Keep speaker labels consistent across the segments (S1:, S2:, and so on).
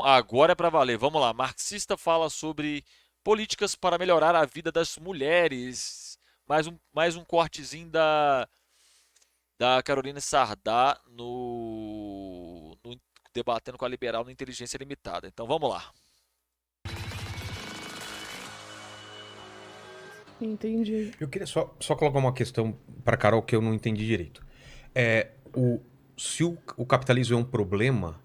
S1: Agora é para valer. Vamos lá. Marxista fala sobre políticas para melhorar a vida das mulheres. Mais um cortezinho da Carolina Sardá no debatendo com a liberal no Inteligência Limitada. Então vamos lá.
S2: Entendi.
S3: Eu queria só colocar uma questão para Carol que eu não entendi direito. É, se o capitalismo é um problema,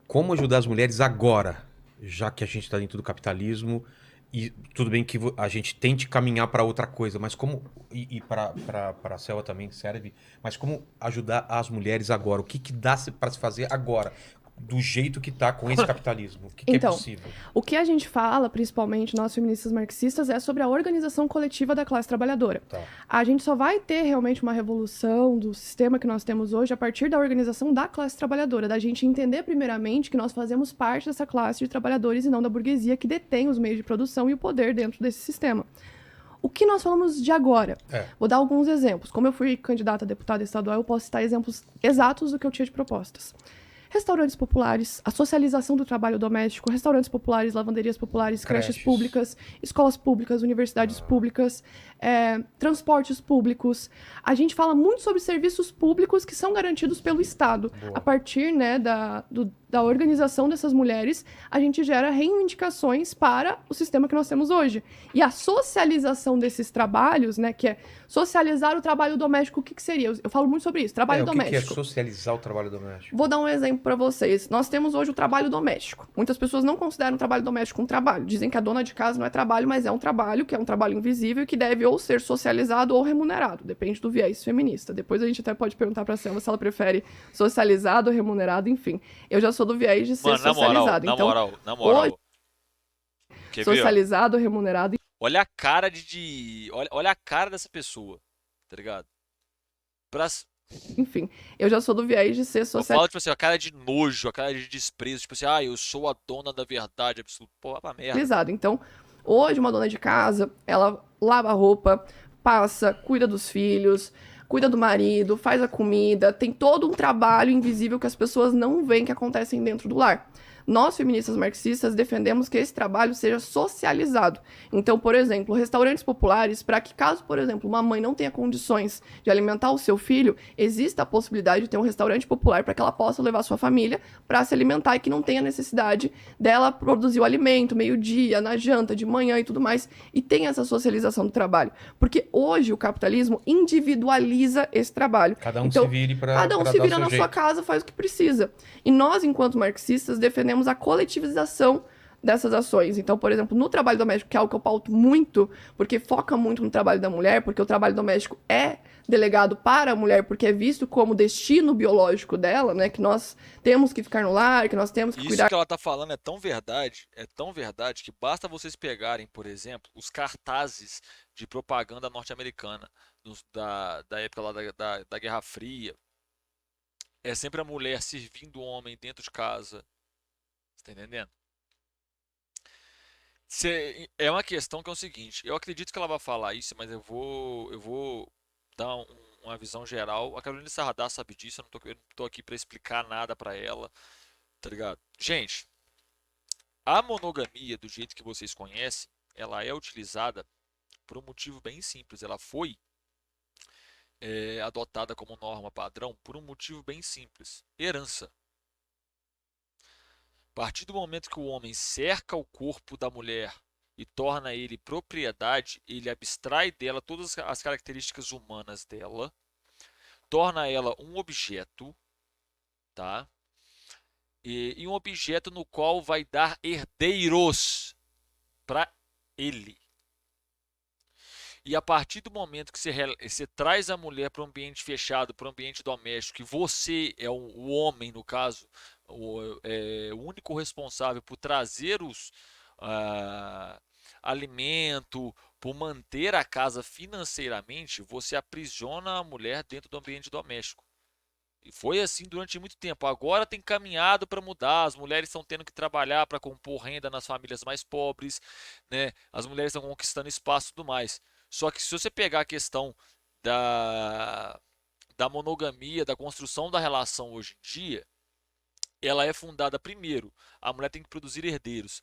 S3: como ajudar as mulheres agora, já que a gente está dentro do capitalismo e tudo bem que a gente tente caminhar para outra coisa, mas como e para a Selva também serve, mas como ajudar as mulheres agora? O que que dá para se fazer agora, do jeito que está com esse capitalismo? O que que é
S2: Então,
S3: possível?
S2: o que a gente fala, principalmente nós feministas marxistas, é sobre a organização coletiva da classe trabalhadora.
S3: Tá.
S2: A gente só vai ter realmente uma revolução do sistema que nós temos hoje a partir da organização da classe trabalhadora, da gente entender primeiramente que nós fazemos parte dessa classe de trabalhadores e não da burguesia que detém os meios de produção e o poder dentro desse sistema. O que nós falamos de agora?
S3: É.
S2: Vou dar alguns exemplos. Como eu fui candidata a deputada estadual, eu posso citar exemplos exatos do que eu tinha de propostas. Restaurantes populares, a socialização do trabalho doméstico, restaurantes populares, lavanderias populares, creches públicas, escolas públicas, universidades públicas, transportes públicos. A gente fala muito sobre serviços públicos que são garantidos pelo Estado.
S3: Boa.
S2: A partir, né, da organização dessas mulheres, a gente gera reivindicações para o sistema que nós temos hoje. E a socialização desses trabalhos, né, que é socializar o trabalho doméstico, o que seria? Eu falo muito sobre isso, trabalho
S3: O que
S2: doméstico.
S3: que é socializar o trabalho doméstico?
S2: Vou dar um exemplo para vocês. Nós temos hoje o trabalho doméstico. Muitas pessoas não consideram o trabalho doméstico um trabalho. Dizem que a dona de casa não é trabalho, mas é um trabalho, que é um trabalho invisível e que deve ou ser socializado ou remunerado. Depende do viés feminista. Depois a gente até pode perguntar para a Selma se ela prefere socializado ou remunerado, enfim. Eu já sou do viés de ser
S1: Mano,
S2: socializado.
S1: na moral. Quer ver, ó?
S2: Socializado, remunerado.
S1: Olha a cara olha a cara dessa pessoa, tá ligado? Pra,
S2: Enfim, eu já sou do viés de ser
S1: eu
S2: socializado.
S1: falo, tipo assim, a cara de nojo, a cara de desprezo, tipo assim, eu sou a dona da verdade absoluta. Pô, vai pra merda.
S2: Então, hoje uma dona de casa, ela lava a roupa, passa, cuida dos filhos, cuida do marido, faz a comida, tem todo um trabalho invisível que as pessoas não veem que acontecem dentro do lar. Nós, feministas marxistas, defendemos que esse trabalho seja socializado. Então, por exemplo, restaurantes populares, para que caso, por exemplo, uma mãe não tenha condições de alimentar o seu filho, exista a possibilidade de ter um restaurante popular para que ela possa levar sua família para se alimentar e que não tenha necessidade dela produzir o alimento meio-dia, na janta, de manhã e tudo mais, e tenha essa socialização do trabalho. Porque hoje o capitalismo individualiza esse trabalho.
S3: Cada um
S2: Então,
S3: se vire para
S2: cada um
S3: dar
S2: se
S3: o
S2: vira
S3: seu
S2: na sua
S3: jeito.
S2: casa, faz o que precisa. E nós, enquanto marxistas, defendemos a coletivização dessas ações. Então, por exemplo, no trabalho doméstico, que é algo que eu pauto muito, porque foca muito no trabalho da mulher, porque o trabalho doméstico é delegado para a mulher, porque é visto como destino biológico dela, né? Que nós temos que ficar no lar, que nós temos que
S1: Isso
S2: cuidar.
S1: que ela tá falando é tão verdade que basta vocês pegarem, por exemplo, os cartazes de propaganda norte-americana da época lá da Guerra Fria. É sempre a mulher servindo o homem dentro de casa. Você tá entendendo? É uma questão que é o seguinte, eu acredito que ela vai falar isso, mas eu vou dar uma visão geral. A Carolina Sarradá sabe disso, eu não tô aqui pra explicar nada pra ela, tá ligado? Gente, a monogamia, do jeito que vocês conhecem, ela é utilizada por um motivo bem simples. Ela foi adotada como norma padrão por um motivo bem simples: herança. A partir do momento que o homem cerca o corpo da mulher e torna ele propriedade, ele abstrai dela todas as características humanas dela, torna ela um objeto, tá? E um objeto no qual vai dar herdeiros para ele. E a partir do momento que você traz a mulher para um ambiente fechado, para um ambiente doméstico, e você é o homem, no caso, o único responsável por trazer os alimento, por manter a casa financeiramente, você aprisiona a mulher dentro do ambiente doméstico. E foi assim durante muito tempo. Agora tem caminhado para mudar. As mulheres estão tendo que trabalhar para compor renda nas famílias mais pobres, né? As mulheres estão conquistando espaço e tudo mais. Só que se você pegar a questão da, da monogamia, da construção da relação hoje em dia, ela é fundada, primeiro, a mulher tem que produzir herdeiros.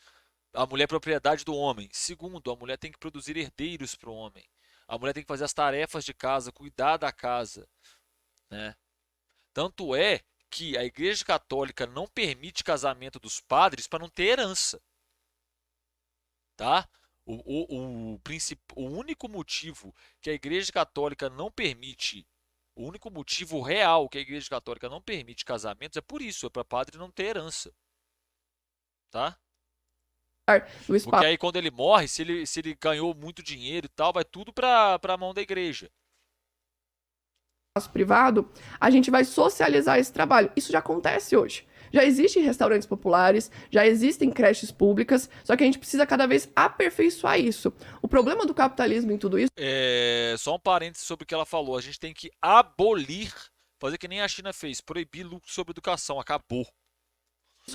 S1: A mulher é propriedade do homem. Segundo, a mulher tem que produzir herdeiros para o homem. A mulher tem que fazer as tarefas de casa, cuidar da casa, né? Tanto é que a Igreja Católica não permite casamento dos padres para não ter herança, tá? O único motivo que a Igreja Católica não permite, o único motivo real que a Igreja Católica não permite casamentos é por isso, é para padre não ter herança, tá?
S2: do espaço
S1: Porque aí quando ele morre, se ele ganhou muito dinheiro e tal, vai tudo para a mão da igreja.
S2: privado, a gente vai socializar esse trabalho. Isso já acontece hoje. Já existem restaurantes populares, já existem creches públicas, só que a gente precisa cada vez aperfeiçoar isso. O problema do capitalismo em tudo isso
S1: Só um parênteses sobre o que ela falou. A gente tem que abolir, fazer que nem a China fez, proibir lucro sobre educação. Acabou,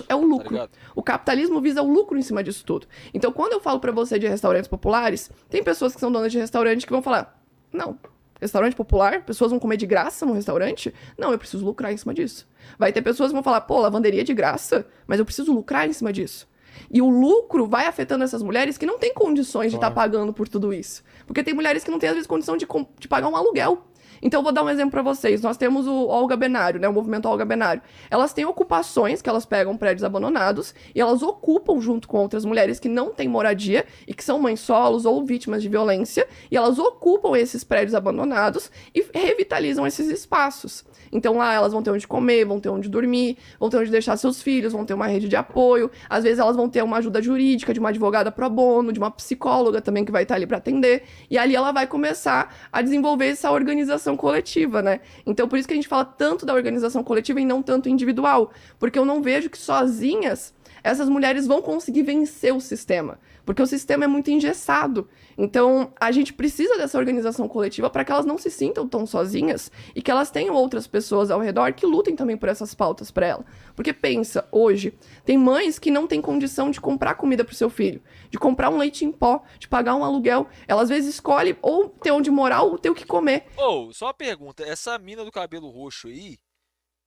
S2: é o
S1: tá
S2: lucro.
S1: ligado?
S2: O capitalismo visa o lucro em cima disso tudo. Então, quando eu falo pra você de restaurantes populares, tem pessoas que são donas de restaurante que vão falar: não, restaurante popular, pessoas vão comer de graça no restaurante? Não, eu preciso lucrar em cima disso. Vai ter pessoas que vão falar: pô, lavanderia de graça, mas eu preciso lucrar em cima disso. E o lucro vai afetando essas mulheres que não têm condições de estar pagando por tudo isso. Porque tem mulheres que não têm, às vezes, condição de pagar um aluguel. Então, eu vou dar um exemplo para vocês. Nós temos o Olga Benário, né? O movimento Olga Benário. Elas têm ocupações que elas pegam prédios abandonados e elas ocupam junto com outras mulheres que não têm moradia e que são mães solos ou vítimas de violência. E elas ocupam esses prédios abandonados e revitalizam esses espaços. Então, lá elas vão ter onde comer, vão ter onde dormir, vão ter onde deixar seus filhos, vão ter uma rede de apoio. Às vezes, elas vão ter uma ajuda jurídica de uma advogada pro bono, de uma psicóloga também que vai estar ali para atender. E ali ela vai começar a desenvolver essa organização coletiva, né? Então, por isso que a gente fala tanto da organização coletiva e não tanto individual. Porque eu não vejo que sozinhas essas mulheres vão conseguir vencer o sistema. Porque o sistema é muito engessado. Então, a gente precisa dessa organização coletiva para que elas não se sintam tão sozinhas e que elas tenham outras pessoas ao redor que lutem também por essas pautas para ela. Porque pensa, hoje, tem mães que não têm condição de comprar comida para o seu filho, de comprar um leite em pó, de pagar um aluguel. Ela, às vezes, escolhe ou ter onde morar ou ter o que comer.
S1: Só uma pergunta. Essa mina do cabelo roxo aí,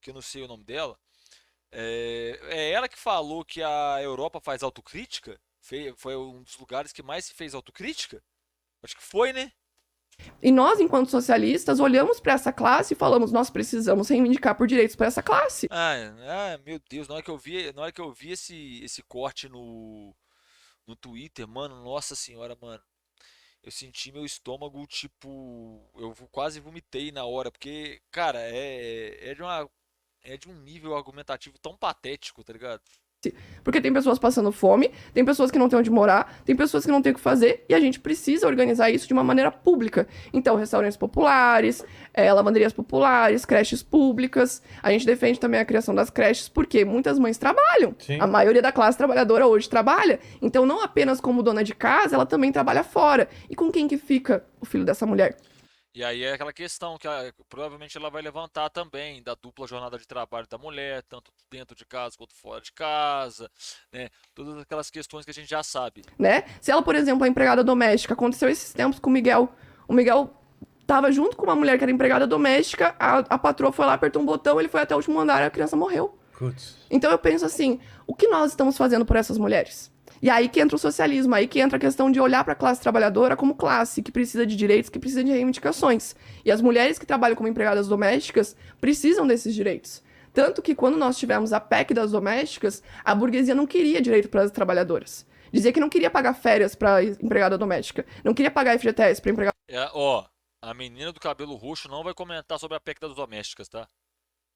S1: que eu não sei o nome dela, é ela que falou que a Europa faz autocrítica? Foi um dos lugares que mais se fez autocrítica? Acho que foi, né?
S2: E nós, enquanto socialistas, olhamos para essa classe e falamos: nós precisamos reivindicar por direitos para essa classe.
S1: Meu Deus, na hora que eu vi esse corte no Twitter, mano, nossa senhora, mano. Eu senti meu estômago, tipo, eu quase vomitei na hora, porque, cara, é de um nível argumentativo tão patético, tá ligado?
S2: Porque tem pessoas passando fome, tem pessoas que não têm onde morar, tem pessoas que não têm o que fazer, e a gente precisa organizar isso de uma maneira pública. Então, restaurantes populares, lavanderias populares, creches públicas. A gente defende também a criação das creches, porque muitas mães trabalham.
S3: Sim.
S2: A maioria da classe trabalhadora hoje trabalha. Então, não apenas como dona de casa, ela também trabalha fora. E com quem que fica o filho dessa mulher?
S1: E aí é aquela questão que provavelmente ela vai levantar também da dupla jornada de trabalho da mulher, tanto dentro de casa quanto fora de casa, né? Todas aquelas questões que a gente já sabe.
S2: Né? Se ela, por exemplo, é empregada doméstica, aconteceu esses tempos com o Miguel. O Miguel tava junto com uma mulher que era empregada doméstica, a patroa foi lá, apertou um botão, ele foi até o último andar e a criança morreu.
S3: Putz.
S2: Então eu penso assim, o que nós estamos fazendo por essas mulheres? E aí que entra o socialismo, aí que entra a questão de olhar para a classe trabalhadora como classe, que precisa de direitos, que precisa de reivindicações. E as mulheres que trabalham como empregadas domésticas precisam desses direitos. Tanto que quando nós tivemos a PEC das domésticas, a burguesia não queria direito para as trabalhadoras. Dizia que não queria pagar férias para empregada doméstica, não queria pagar FGTS para empregada
S1: A menina do cabelo roxo não vai comentar sobre a PEC das domésticas, tá?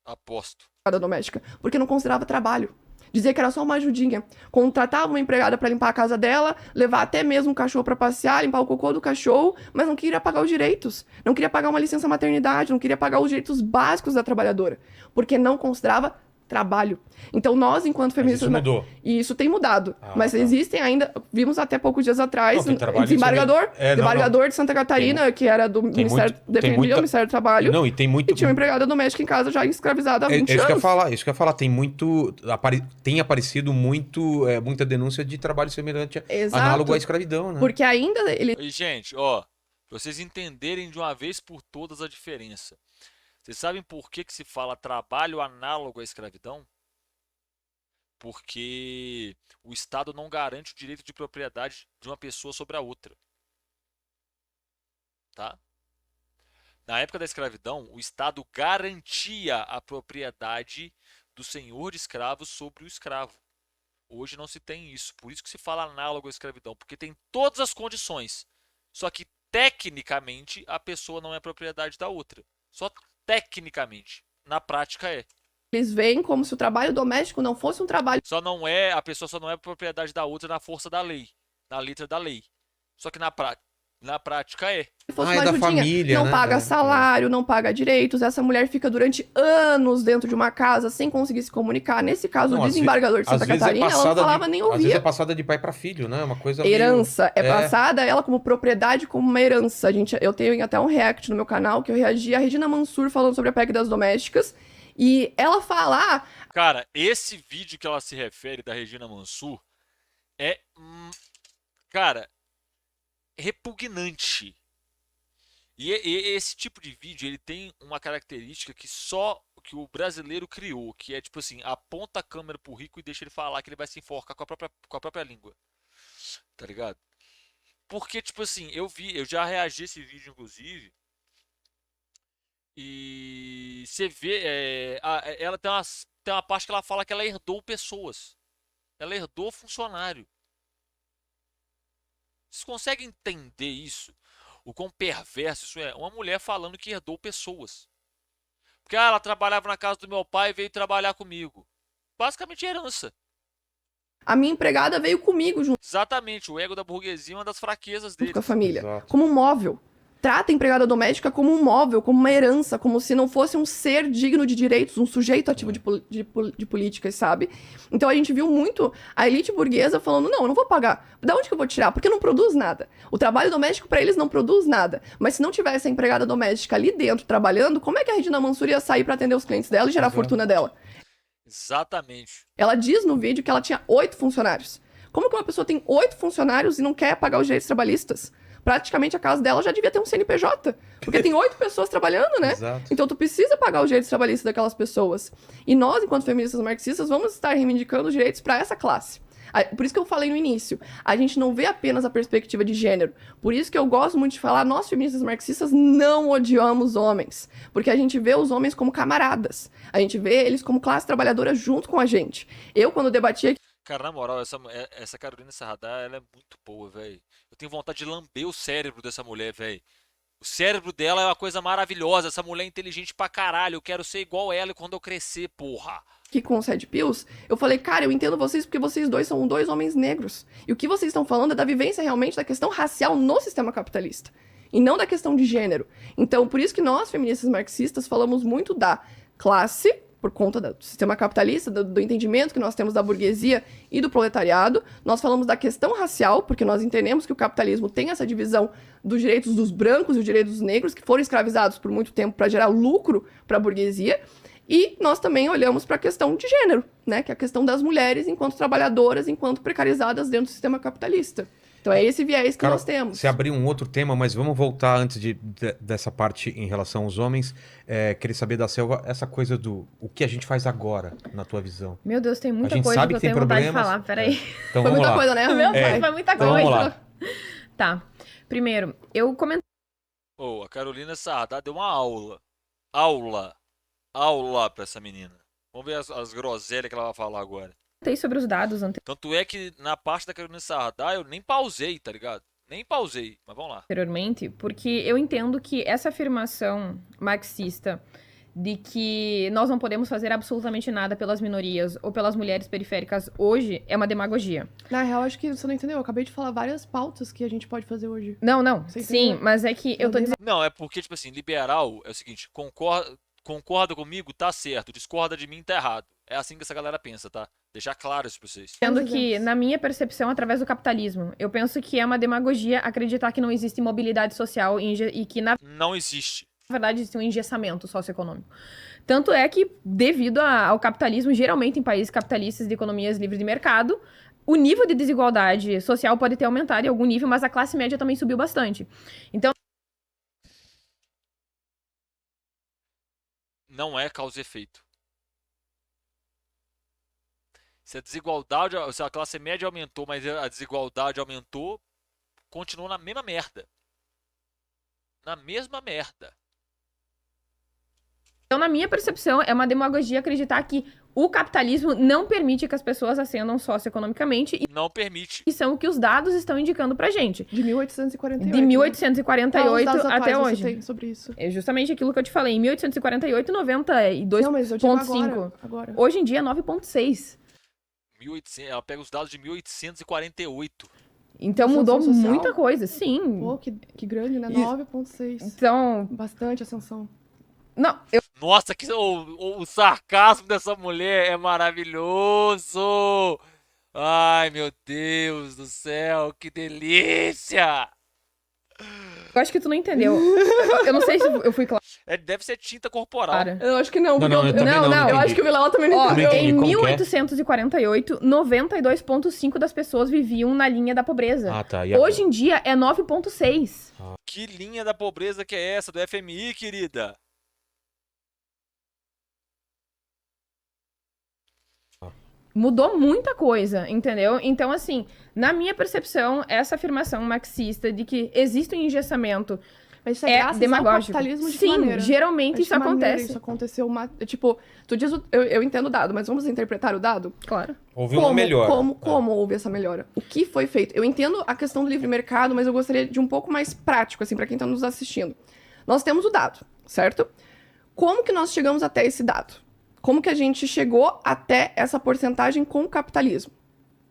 S1: Aposto.
S2: doméstica, porque não considerava trabalho. Dizia que era só uma ajudinha. Contratava uma empregada para limpar a casa dela, levar até mesmo um cachorro para passear, limpar o cocô do cachorro, mas não queria pagar os direitos. Não queria pagar uma licença maternidade, não queria pagar os direitos básicos da trabalhadora, porque não considerava trabalho. Então nós, enquanto feministas...
S3: Mas isso mudou.
S2: E isso tem mudado. Mas
S3: tá.
S2: existem ainda... Vimos até poucos dias atrás...
S3: Não, tem trabalho,
S2: desembargador
S3: não.
S2: de Santa Catarina, que era do Ministério... defendia o Ministério do Trabalho.
S3: Não, e tem muito...
S2: E tinha uma empregada doméstica em casa já escravizada há 20
S3: isso
S2: anos.
S3: que eu ia falar, isso que eu ia falar. Tem muito... tem aparecido muita denúncia de trabalho semelhante,
S2: Exato.
S3: análogo à escravidão, né?
S2: Porque ainda ele...
S1: E, gente, pra vocês entenderem de uma vez por todas a diferença. Vocês sabem por que se fala trabalho análogo à escravidão? Porque o Estado não garante o direito de propriedade de uma pessoa sobre a outra, tá? Na época da escravidão, o Estado garantia a propriedade do senhor de escravos sobre o escravo. Hoje não se tem isso, por isso que se fala análogo à escravidão, porque tem todas as condições. Só que tecnicamente a pessoa não é propriedade da outra. Só tecnicamente. Na prática é.
S2: Eles veem como se o trabalho doméstico não fosse um trabalho
S1: A pessoa só não é propriedade da outra na força da lei, na letra da lei. Só que na prática é.
S2: que fosse
S3: Ah, é
S2: uma
S3: da
S2: ajudinha.
S3: família,
S2: Não
S3: né?
S2: paga
S3: É.
S2: salário, não paga direitos. Essa mulher fica durante anos dentro de uma casa sem conseguir se comunicar. Nesse caso,
S3: Não,
S2: o desembargador de
S3: às
S2: Santa
S3: vezes é
S2: Catarina, ela não
S3: passada
S2: falava nem
S3: Às vezes é
S2: ouvia.
S3: passada de pai pra filho, né? Uma coisa meio...
S2: Herança é passada ela como propriedade, como uma herança. Eu tenho até um react no meu canal que eu reagi a Regina Mansur falando sobre a PEC das domésticas. E ela fala,
S1: Cara, esse vídeo que ela se refere da Regina Mansur é, cara, repugnante. E esse tipo de vídeo, ele tem uma característica que só que o brasileiro criou, que é tipo assim, aponta a câmera pro rico e deixa ele falar que ele vai se enforcar com a própria língua. Tá ligado? Porque, tipo assim, eu já reagi a esse vídeo, inclusive, e você vê, ela tem uma parte que ela fala que ela herdou pessoas. Ela herdou funcionário. Vocês conseguem entender isso? O quão perverso isso é? Uma mulher falando que herdou pessoas. Porque ela trabalhava na casa do meu pai e veio trabalhar comigo. Basicamente herança.
S2: a minha empregada veio comigo junto
S1: Exatamente, o ego da burguesia é uma das fraquezas
S2: com a
S1: deles.
S2: família,
S3: Exato.
S2: como um móvel. Trata a empregada doméstica como um móvel, como uma herança, como se não fosse um ser digno de direitos, um sujeito ativo de políticas, sabe? Então a gente viu muito a elite burguesa falando: não, eu não vou pagar. Da onde que eu vou tirar? Porque não produz nada. O trabalho doméstico para eles não produz nada. Mas se não tivesse a empregada doméstica ali dentro trabalhando, como é que a Regina Mansur ia sair para atender os clientes dela e gerar a
S3: Exato.
S2: fortuna dela?
S1: Exatamente.
S2: Ela diz no vídeo que ela tinha 8 funcionários. Como que uma pessoa tem 8 funcionários e não quer pagar os direitos trabalhistas? Praticamente a casa dela já devia ter um CNPJ. Porque tem 8 pessoas trabalhando, né?
S3: Exato.
S2: Então tu precisa pagar os direitos trabalhistas daquelas pessoas. E nós, enquanto feministas marxistas, vamos estar reivindicando os direitos para essa classe. Por isso que eu falei no início, a gente não vê apenas a perspectiva de gênero. Por isso que eu gosto muito de falar, nós feministas marxistas não odiamos homens. Porque a gente vê os homens como camaradas. A gente vê eles como classe trabalhadora junto com a gente. Eu, quando debatia...
S1: Cara, na moral, essa Carolina Sarradá, ela é muito boa, velho. Eu tenho vontade de lamber o cérebro dessa mulher, velho. O cérebro dela é uma coisa maravilhosa. Essa mulher é inteligente pra caralho. Eu quero ser igual ela quando eu crescer, porra.
S2: Aqui com os Red Pills, eu falei, cara, eu entendo vocês porque vocês dois são 2 homens negros. E o que vocês estão falando é da vivência realmente da questão racial no sistema capitalista. E não da questão de gênero. Então, por isso que nós, feministas marxistas, falamos muito da classe, por conta do sistema capitalista, do entendimento que nós temos da burguesia e do proletariado. Nós falamos da questão racial, porque nós entendemos que o capitalismo tem essa divisão dos direitos dos brancos e os direitos dos negros, que foram escravizados por muito tempo para gerar lucro para a burguesia. E nós também olhamos para a questão de gênero, né? Que é a questão das mulheres enquanto trabalhadoras, enquanto precarizadas dentro do sistema capitalista. Então é esse viés que
S3: Carol,
S2: nós temos.
S3: você abriu um outro tema, mas vamos voltar antes dessa parte em relação aos homens. Queria saber da Selva essa coisa do o que a gente faz agora, na tua visão.
S4: Meu Deus, tem
S3: A
S4: muita
S3: gente
S4: coisa
S3: sabe
S4: que eu
S3: que tem
S4: tenho vontade de
S3: problemas.
S4: falar. Peraí.
S3: Então
S2: Foi
S3: vamos
S2: muita
S3: lá.
S2: coisa, né?
S4: Meu Deus, foi muita
S3: Então
S4: coisa.
S3: vamos lá.
S4: Tá. Primeiro, eu comentei
S1: Oh, a Carolina Sarradá deu uma aula. Aula pra essa menina. Vamos ver as groselhas que ela vai falar agora.
S4: sobre os dados
S1: Tanto é que na parte da Carolina Sarradá eu nem pausei, tá ligado? Nem pausei, mas vamos lá.
S4: anteriormente, porque eu entendo que essa afirmação marxista de que nós não podemos fazer absolutamente nada pelas minorias ou pelas mulheres periféricas hoje é uma demagogia.
S2: Na real, acho que você não entendeu. Eu acabei de falar várias pautas que a gente pode fazer hoje.
S4: Não, não.
S2: Você
S4: Sim,
S2: entendeu?
S4: mas é que eu tô dizendo
S1: Não, é porque, tipo assim, liberal é o seguinte, concorda comigo, tá certo, discorda de mim, tá errado. É assim que essa galera pensa, tá? Deixar claro isso pra vocês.
S4: que, na minha percepção, através do capitalismo, eu penso que é uma demagogia acreditar que não existe mobilidade social e que, na
S1: Não existe.
S4: verdade, existe um engessamento socioeconômico. Tanto é que, devido ao capitalismo, geralmente em países capitalistas de economias livres de mercado, o nível de desigualdade social pode ter aumentado em algum nível, mas a classe média também subiu bastante. Então,
S1: Não é causa e efeito. Se a classe média aumentou, mas a desigualdade aumentou, continuou na mesma merda. Na mesma merda.
S4: Então, na minha percepção, é uma demagogia acreditar que o capitalismo não permite que as pessoas ascendam socioeconomicamente
S1: Não permite.
S4: e são o que os dados estão indicando pra gente.
S2: De 1848.
S4: De
S2: Quais
S4: 1848
S2: dados
S4: até
S2: atuais você
S4: hoje.
S2: tem sobre isso?
S4: É justamente aquilo que eu te falei. Em 1848,
S2: Não, mas eu digo
S4: 92,5.
S2: agora.
S4: Hoje em dia, 9,6.
S1: 1800, ela pega os dados de 1848.
S4: Então,
S2: Ascensão
S4: mudou
S2: social?
S4: muita coisa. Sim.
S2: Pô, que grande, né?
S4: Isso.
S2: 9,6.
S4: Então,
S2: Bastante ascensão.
S4: não,
S1: Nossa, o sarcasmo dessa mulher é maravilhoso! Ai, meu Deus do céu, que delícia!
S4: eu acho que tu não entendeu. Eu não sei se eu fui clara.
S1: Deve ser tinta corporal.
S2: Eu acho que não.
S3: Não,
S2: porque
S3: eu também não
S2: eu
S3: entendi.
S2: acho que o Vilela também não
S4: Ó,
S3: Também
S2: entendeu.
S3: entendi.
S4: em
S3: Como que é?
S4: 1848, 92,5 das pessoas viviam na linha da pobreza.
S3: Ah, tá. E agora?
S4: Hoje em dia é 9,6.
S1: Que linha da pobreza que é essa do FMI, querida?
S4: Mudou muita coisa, entendeu? Então, assim, na minha percepção, essa afirmação marxista de que existe um engessamento
S2: Mas isso
S4: é
S2: graças ao
S4: demagógico.
S2: capitalismo de que
S4: Sim,
S2: maneira?
S4: geralmente
S2: Mas de
S4: isso
S2: que maneira
S4: acontece.
S2: Isso aconteceu tipo, tu diz, eu entendo o dado, mas vamos interpretar o dado?
S4: Claro.
S3: Houve uma melhora.
S2: Como houve essa melhora? O que foi feito? Eu entendo a questão do livre mercado, mas eu gostaria de um pouco mais prático, assim, para quem tá nos assistindo. Nós temos o dado, certo? Como que nós chegamos até esse dado? Como que a gente chegou até essa porcentagem com o capitalismo?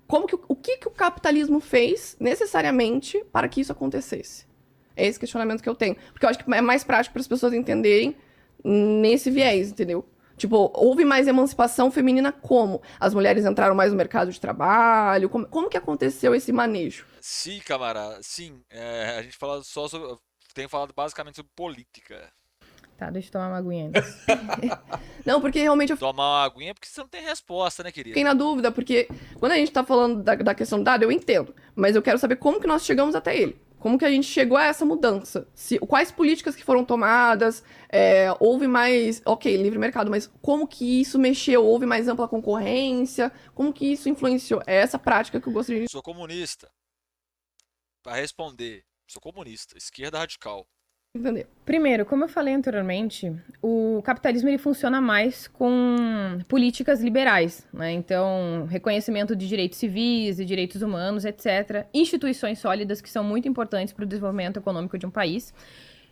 S2: O que o capitalismo fez necessariamente para que isso acontecesse? É esse questionamento que eu tenho. Porque eu acho que é mais prático para as pessoas entenderem nesse viés, entendeu? Tipo, houve mais emancipação feminina como? As mulheres entraram mais no mercado de trabalho? Como que aconteceu esse manejo?
S1: Sim, camarada. Sim, a gente fala só sobre... Tem falado basicamente sobre política.
S4: Tá, deixa eu tomar uma aguinha ainda.
S2: Não, porque realmente eu
S1: Tomar uma aguinha porque você não tem resposta, né, querida?
S2: fiquei na dúvida, porque quando a gente tá falando da questão do dado, eu entendo. Mas eu quero saber como que nós chegamos até ele. Como que a gente chegou a essa mudança? Quais políticas que foram tomadas? Houve mais... Ok, livre mercado, mas como que isso mexeu? Houve mais ampla concorrência? Como que isso influenciou? É essa prática que eu gostaria de
S1: Sou comunista. Para responder, sou comunista, esquerda radical.
S2: entender.
S4: Primeiro, como eu falei anteriormente, o capitalismo ele funciona mais com políticas liberais, né? Então, reconhecimento de direitos civis e direitos humanos, etc. Instituições sólidas que são muito importantes para o desenvolvimento econômico de um país.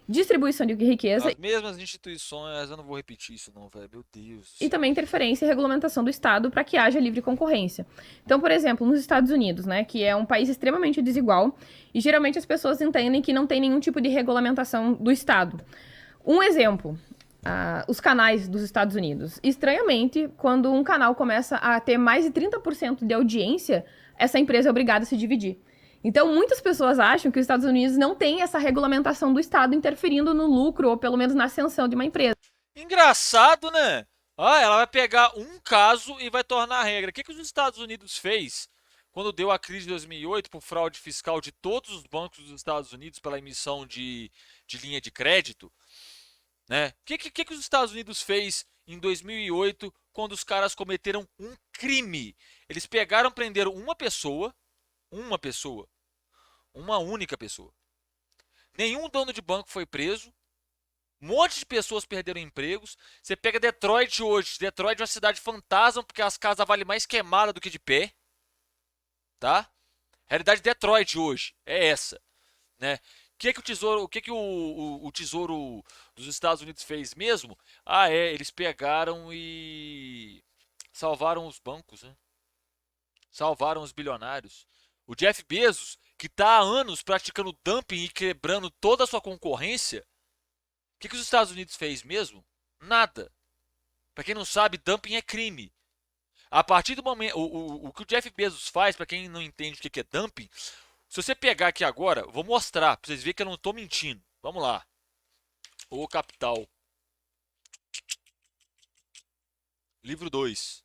S4: Distribuição de riqueza
S1: As mesmas instituições, eu não vou repetir isso não, velho. Meu Deus. do
S4: e
S1: céu.
S4: também interferência e regulamentação do Estado para que haja livre concorrência. Então, por exemplo, nos Estados Unidos, né, que é um país extremamente desigual, e geralmente as pessoas entendem que não tem nenhum tipo de regulamentação do Estado. Um exemplo, os canais dos Estados Unidos. Estranhamente, quando um canal começa a ter mais de 30% de audiência, essa empresa é obrigada a se dividir. Então, muitas pessoas acham que os Estados Unidos não tem essa regulamentação do Estado interferindo no lucro ou pelo menos na ascensão de uma empresa.
S1: Engraçado, né? Ela vai pegar um caso e vai tornar a regra. O que os Estados Unidos fez quando deu a crise de 2008 por fraude fiscal de todos os bancos dos Estados Unidos pela emissão de linha de crédito? Né? O que os Estados Unidos fez em 2008 quando os caras cometeram um crime? Eles pegaram, prenderam uma única pessoa. Nenhum dono de banco foi preso. Um monte de pessoas perderam empregos. Você pega Detroit hoje. Detroit é uma cidade fantasma porque as casas valem mais queimada do que de pé. Tá? Realidade de Detroit hoje é essa, né? O que o Tesouro dos Estados Unidos fez mesmo? Eles pegaram e salvaram os bancos, né? Salvaram os bilionários. O Jeff Bezos, que está há anos praticando dumping e quebrando toda a sua concorrência, o que os Estados Unidos fez mesmo? Nada. Para quem não sabe, dumping é crime. A partir do momento, o que o Jeff Bezos faz, para quem não entende o que é dumping, se você pegar aqui agora, vou mostrar para vocês verem que eu não estou mentindo. Vamos lá. O Capital. Livro 2.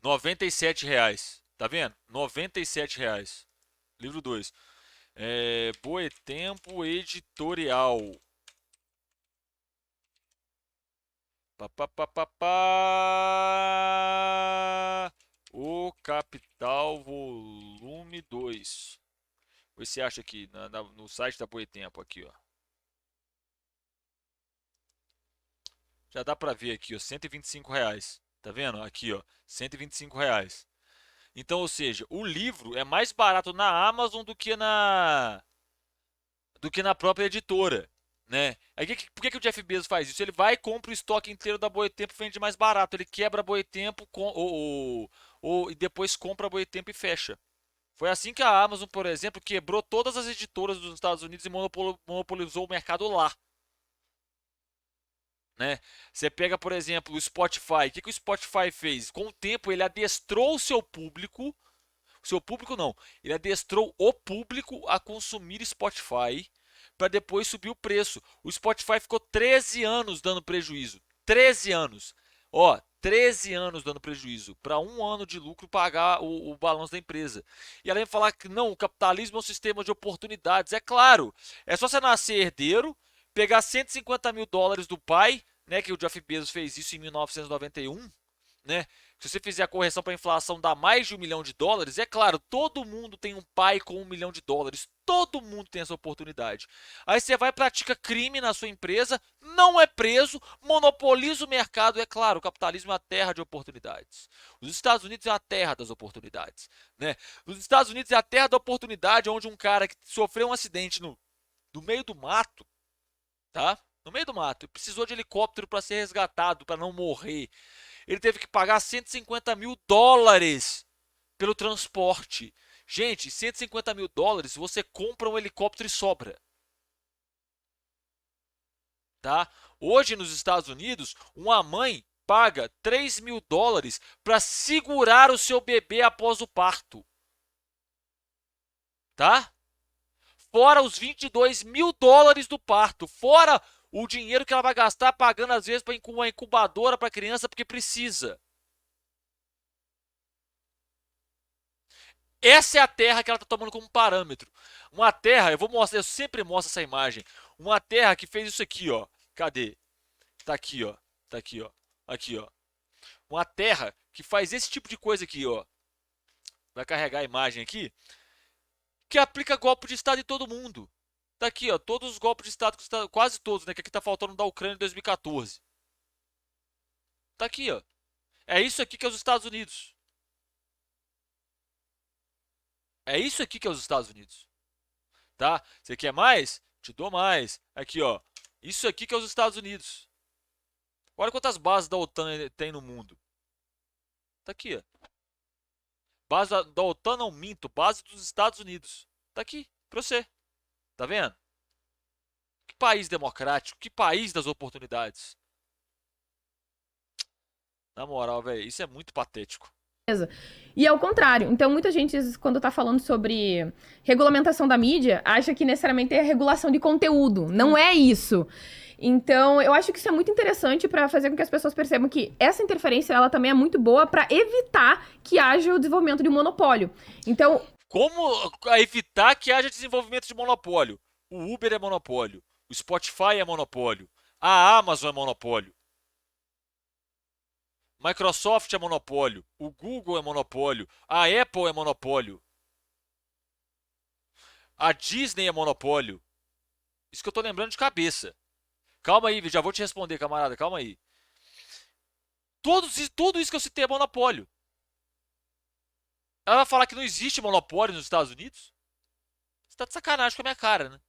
S1: R$ 97,00. Tá vendo? R$ 97,00. Livro 2. Boitempo Editorial. Pá, pá, pá, pá, pá. O Capital Volume 2. Você acha aqui no site da Boitempo aqui, ó. Já dá pra ver aqui, ó, R$ 125. Tá vendo? Aqui, ó, R$ 125. Então, ou seja, o livro é mais barato na Amazon do que na própria editora, né? Aí, por que o Jeff Bezos faz isso? Ele vai e compra o estoque inteiro da Boitempo e vende mais barato. Ele quebra a Boitempo e depois compra a Boitempo e fecha. Foi assim que a Amazon, por exemplo, quebrou todas as editoras dos Estados Unidos e monopolizou o mercado lá. Né? Você pega, por exemplo, o Spotify. O que o Spotify fez? Com o tempo, ele adestrou o seu público. O seu público não. Ele adestrou o público a consumir Spotify para depois subir o preço. O Spotify ficou 13 anos dando prejuízo. 13 anos. Ó, 13 anos dando prejuízo. Para um ano de lucro pagar o balanço da empresa. E além de falar que não, o capitalismo é um sistema de oportunidades. É claro, é só você nascer herdeiro, pegar US$ 150 mil do pai, né, que o Jeff Bezos fez isso em 1991, né? Se você fizer a correção para a inflação dá mais de US$ 1 milhão, é claro, todo mundo tem um pai com US$ 1 milhão. Todo mundo tem essa oportunidade. Aí você vai e pratica crime na sua empresa, não é preso, monopoliza o mercado. É claro, o capitalismo é a terra de oportunidades. Os Estados Unidos é a terra das oportunidades, né? Os Estados Unidos é a terra da oportunidade onde um cara que sofreu um acidente no meio do mato, tá? No meio do mato, precisou de helicóptero para ser resgatado, para não morrer. Ele teve que pagar US$ 150 mil pelo transporte. Gente, US$ 150 mil você compra um helicóptero e sobra. Tá? Hoje nos Estados Unidos, uma mãe paga US$ 3 mil para segurar o seu bebê após o parto. Tá? Fora os US$ 22 mil do parto. Fora o dinheiro que ela vai gastar pagando às vezes para uma incubadora para criança porque precisa. Essa é a terra que ela está tomando como parâmetro. Uma terra, eu sempre mostro essa imagem. Uma terra que fez isso aqui, ó. Cadê? Tá aqui, ó. Tá aqui, ó. Aqui, ó. Uma terra que faz esse tipo de coisa aqui, ó. Vai carregar a imagem aqui. Que aplica golpe de Estado em todo mundo. Tá aqui, ó. Todos os golpes de Estado, quase todos, né? Que aqui tá faltando da Ucrânia em 2014. Tá aqui, ó. É isso aqui que é os Estados Unidos. É isso aqui que é os Estados Unidos. Tá? Você quer mais? Te dou mais. Aqui, ó. Isso aqui que é os Estados Unidos. Olha quantas bases da OTAN tem no mundo. Tá aqui, ó. Base da OTAN não minto, base dos Estados Unidos. Tá aqui, pra você. Tá vendo? Que país democrático, que país das oportunidades. Na moral, velho, isso é muito patético.
S4: E ao contrário, então muita gente, quando tá falando sobre regulamentação da mídia, acha que necessariamente é regulação de conteúdo. Não é isso. Então, eu acho que isso é muito interessante para fazer com que as pessoas percebam que essa interferência, ela também é muito boa para evitar que haja o desenvolvimento de um monopólio. Então,
S1: como evitar que haja desenvolvimento de monopólio? O Uber é monopólio, o Spotify é monopólio, a Amazon é monopólio. Microsoft é monopólio, o Google é monopólio, a Apple é monopólio, a Disney é monopólio. Isso que eu tô lembrando de cabeça. Calma aí, já vou te responder, camarada, calma aí. Tudo isso que eu citei é monopólio. Ela vai falar que não existe monopólio nos Estados Unidos? Você tá de sacanagem com a minha cara, né?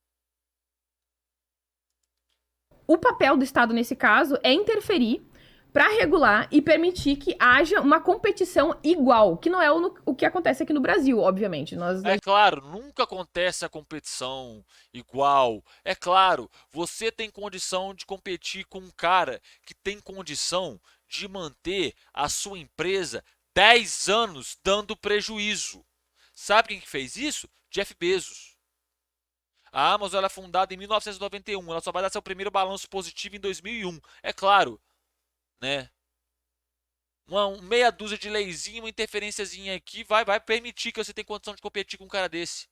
S4: o papel do Estado nesse caso é interferir para regular e permitir que haja uma competição igual, que não é o que acontece aqui no Brasil, obviamente.
S1: É claro, nunca acontece a competição igual. É claro, você tem condição de competir com um cara que tem condição de manter a sua empresa 10 anos dando prejuízo. Sabe quem que fez isso? Jeff Bezos. A Amazon ela é fundada em 1991, ela só vai dar seu primeiro balanço positivo em 2001. É claro, né? Uma meia dúzia de leizinho, uma interferenciazinha aqui vai permitir que você tenha condição de competir com um cara desse,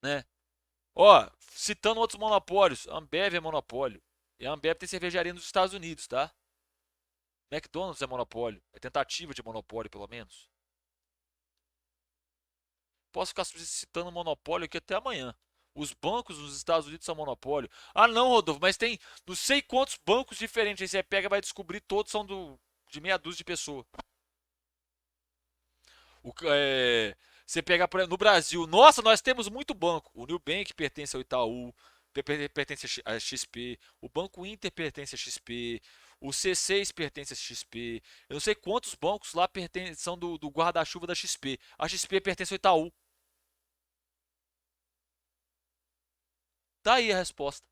S1: né? Ó, citando outros monopólios, Ambev é monopólio, E a Ambev tem cervejaria nos Estados Unidos, tá? McDonald's é monopólio. É tentativa de monopólio, pelo menos. Posso ficar citando monopólio aqui até amanhã. Os bancos nos Estados Unidos são monopólio. Ah, não, Rodolfo, mas tem não sei quantos bancos diferentes. Aí você pega e vai descobrir todos são de meia dúzia de pessoas. Você pega no Brasil, nossa, nós temos muito banco. O Nubank pertence ao Itaú, pertence a XP. O Banco Inter pertence a XP. O C6 pertence a XP. Eu não sei quantos bancos lá são do guarda-chuva da XP. A XP pertence ao Itaú. Tá aí a resposta.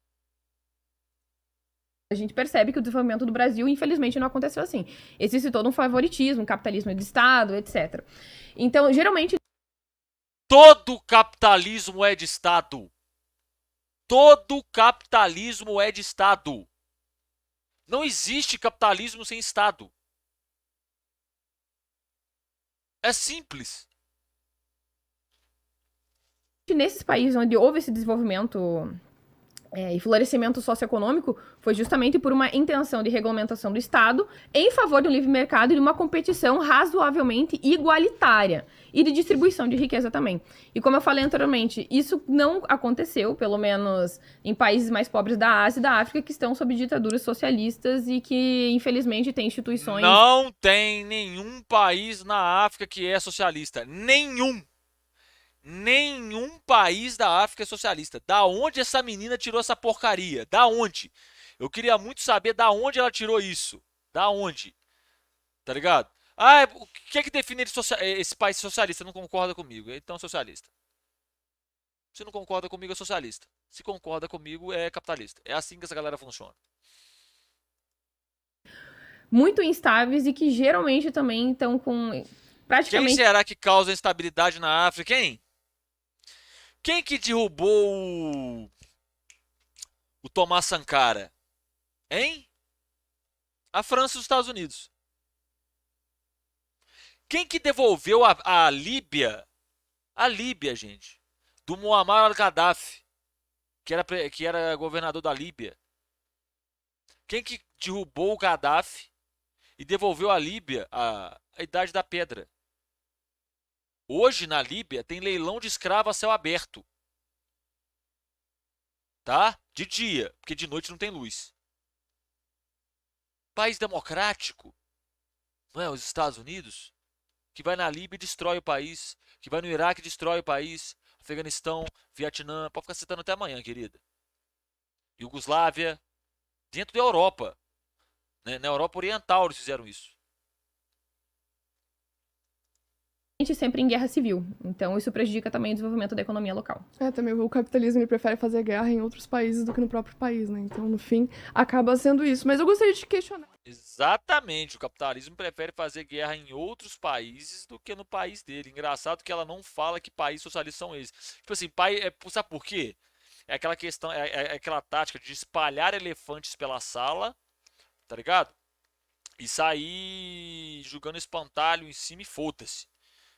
S4: A gente percebe que o desenvolvimento do Brasil, infelizmente, não aconteceu assim. Existe todo um favoritismo, um capitalismo de Estado, etc. Então, geralmente...
S1: Todo capitalismo é de Estado. Todo capitalismo é de Estado. Não existe capitalismo sem Estado. É simples.
S4: Nesses países onde houve esse desenvolvimento e florescimento socioeconômico, foi justamente por uma intenção de regulamentação do Estado em favor do livre mercado e de uma competição razoavelmente igualitária e de distribuição de riqueza também. E como eu falei anteriormente, isso não aconteceu, pelo menos em países mais pobres da Ásia e da África, que estão sob ditaduras socialistas e que, infelizmente, têm instituições...
S1: Não tem nenhum país na África que é socialista. Nenhum. Nenhum país da África é socialista. Da onde essa menina tirou essa porcaria? Da onde? Eu queria muito saber da onde ela tirou isso. Da onde? Tá ligado? Ah, o que é que define esse país socialista? Não concorda comigo. Então é socialista. Se não concorda comigo, é socialista. Se concorda comigo, é capitalista. É assim que essa galera funciona.
S4: Muito instáveis e que geralmente também estão com praticamente...
S1: Quem será que causa instabilidade na África, hein? Quem que derrubou o Thomas Sankara? Hein? A França e os Estados Unidos. Quem que devolveu a Líbia? A Líbia, gente. Do Muammar al-Gaddafi, que era governador da Líbia. Quem que derrubou o Gaddafi e devolveu a Líbia a Idade da Pedra? Hoje, na Líbia, tem leilão de escravo a céu aberto. Tá? De dia, porque de noite não tem luz. País democrático, não é? Os Estados Unidos, que vai na Líbia e destrói o país, que vai no Iraque e destrói o país, Afeganistão, Vietnã, pode ficar citando até amanhã, querida. Iugoslávia, dentro da Europa, né? Na Europa Oriental eles fizeram isso.
S4: sempre em guerra civil. Então, isso prejudica também o desenvolvimento da economia local.
S2: Também o capitalismo ele prefere fazer guerra em outros países do que no próprio país, né? Então, no fim, acaba sendo isso. Mas eu gostaria de questionar.
S1: Exatamente, o capitalismo prefere fazer guerra em outros países do que no país dele. Engraçado que ela não fala que países socialistas são esses. Tipo assim, sabe por quê? É aquela questão, é aquela tática de espalhar elefantes pela sala, tá ligado? E sair jogando espantalho em cima e foda-se.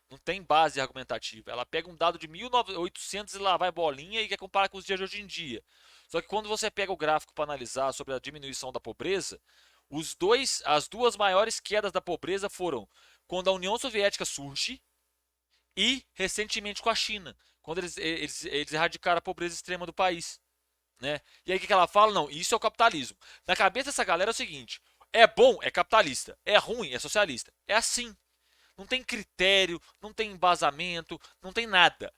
S1: Não tem base argumentativa. Ela pega um dado de 1800 e lá vai bolinha e quer comparar com os dias de hoje em dia. Só que quando você pega o gráfico para analisar sobre a diminuição da pobreza, as duas maiores quedas da pobreza foram quando a União Soviética surge e recentemente com a China, quando eles erradicaram a pobreza extrema do país. Né? E aí o que ela fala? Não, isso é o capitalismo. Na cabeça dessa galera é o seguinte: é bom, é capitalista. É ruim, é socialista. É assim. Não tem critério, não tem embasamento, não tem nada.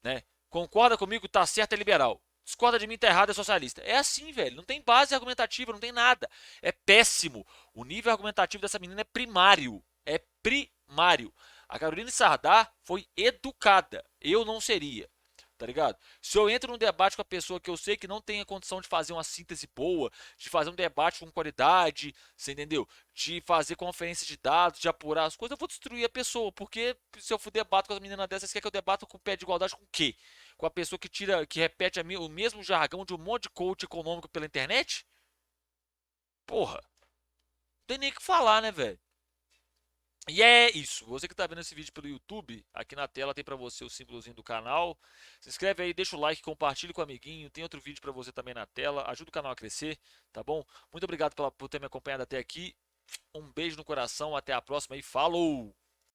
S1: Né? Concorda comigo? Tá certo, é liberal. Discorda de mim, tá errado, é socialista. É assim, velho. Não tem base argumentativa, não tem nada. É péssimo. O nível argumentativo dessa menina é primário. É primário. A Caroline Sardá foi educada. Eu não seria. Tá ligado? Se eu entro num debate com a pessoa que eu sei que não tem a condição de fazer uma síntese boa, de fazer um debate com qualidade, você entendeu? De fazer conferência de dados, de apurar as coisas, eu vou destruir a pessoa. Porque se eu for debater com as meninas dessas, quer que eu debata com o pé de igualdade com o quê? Com a pessoa que repete o mesmo jargão de um monte de coach econômico pela internet? Porra. Não tem nem o que falar, né, velho? E é isso. Você que está vendo esse vídeo pelo YouTube, aqui na tela tem para você o símbolozinho do canal. Se inscreve aí, deixa o like, compartilha com o amiguinho. Tem outro vídeo para você também na tela. Ajuda o canal a crescer, tá bom? Muito obrigado por ter me acompanhado até aqui. Um beijo no coração, até a próxima e falou!